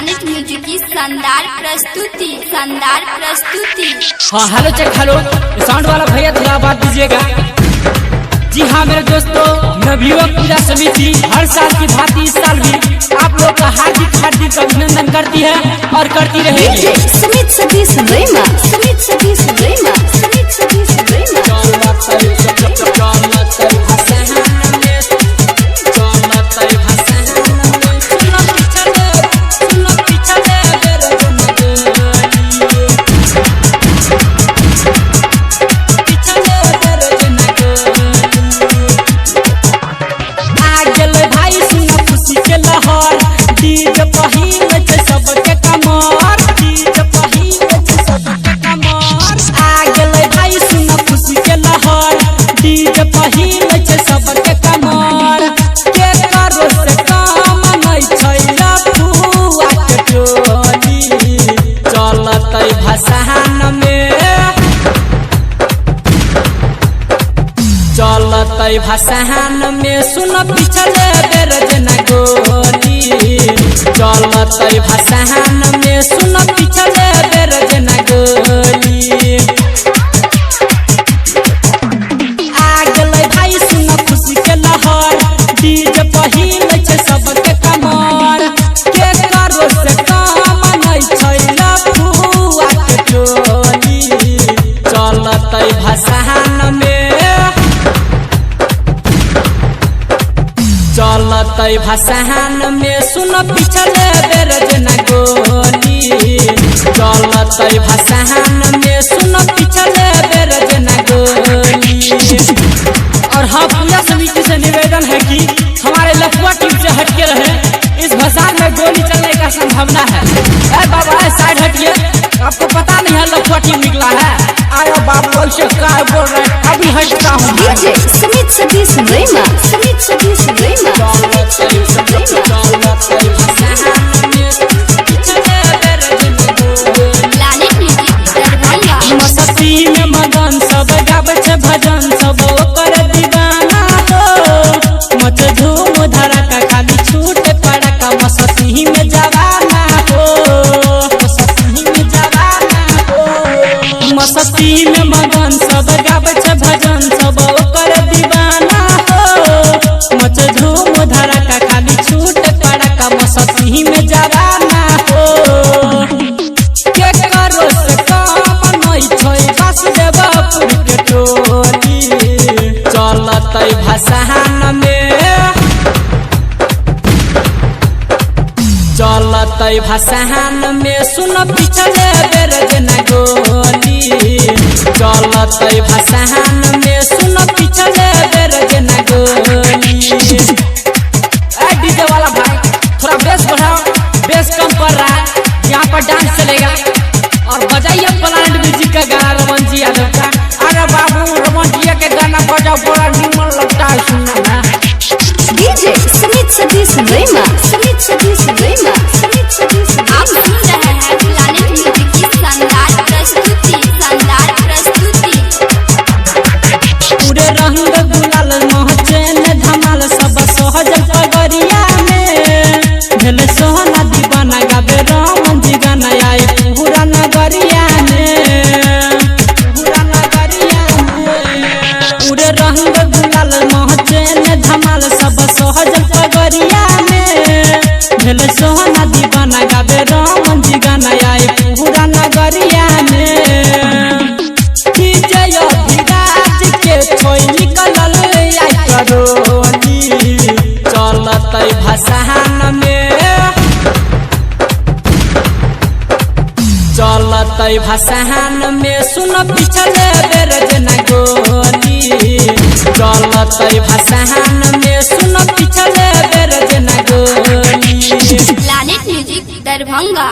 Planet music की शानदार प्रस्तुति हाँ हेलो चेक हेलो साउंड वाला भैया थोड़ा बात दीजिएगा। जी हाँ मेरे दोस्तों, नवयुवक पूजा समिति हर साल की भांति इस साल भी आप लोग का हार्दिक अभिनंदन करती है और करती रहेगी। समित सतीश रैमा भसान में सुन पिछले बेर जना गोली चलत भसान में सुन पिछले बेर जना गोली आ गए भाई सुन खुशी के लहर डीजे पहिल छे सबके कमर के करो से काम नहीं छैला फुआ के टोली चलत भसान में चलत भसान में सुन पिछले बेर जना गोली चलत भसान में सुन पिछले बेर जना गोली। और हाँ पूजा समिति से निवेदन है कि हमारे लफुआ टीम से हटके रहे, इस भसान में गोली चलने का संभावना है। अरे बाबा साइड हटिए, आपको पता नहीं है लफुआ टीम निकला है। आयो बाबू ऐसे क्या बोल रहे हैं, अभी हटता हूँ। समित सतीश रैमा मस्ती में मगन सब गावे छे भजन सब ओकर दीवाना हो मत धूम धड़का खाली छूट पड़का मस्ती में जवाना हो मस्ती में मगन सब गावे छे भजन सब ओकर दीवाना हो मत धूम धड़का खाली छूट पड़का मस्ती में जवाना हो के करो से काम नहीं छोई वासुदेवपुर के टोली चलत भसान में चलत भसान में सुन पिछले बेर जना गोली चलत भसान में सुन पिछले बेर जना गोली। डीजे वाला भाई थोड़ा बेस बढ़ाओ, बेस कम कर रहा है, यहाँ पर डांस चलेगा। और बजाइए प्लानेट म्यूजिक का गाना रमन जी यादव का। अरे बाबू रमन जी के गाना बजाओ, बड़ा निमन लगता है सुनने में। डीजे समित सतीश रैमा आप सुन रहे हैं प्लानेट म्यूजिक की शानदार प्रस्तुति पूरे रंग गुलाल महचैन धमाल सब सहज पगरिया में भेल सोहना दीवाना गावे रमन जी गाना आए पूरा नगरिया में पूरे रंग गुलाल महचैन धमाल सब सहज पगरिया में भेल सोहना दीवाना गावे रमन जी गाना आए पूरा नगरिया में जय अभिराज के छोई निकलल करोली चलत भसान में चलत भसान में सुन पिछले बेर जना गोली चलत भसान में सुन पिछले बेर जना गोली। Planet music Darbhanga.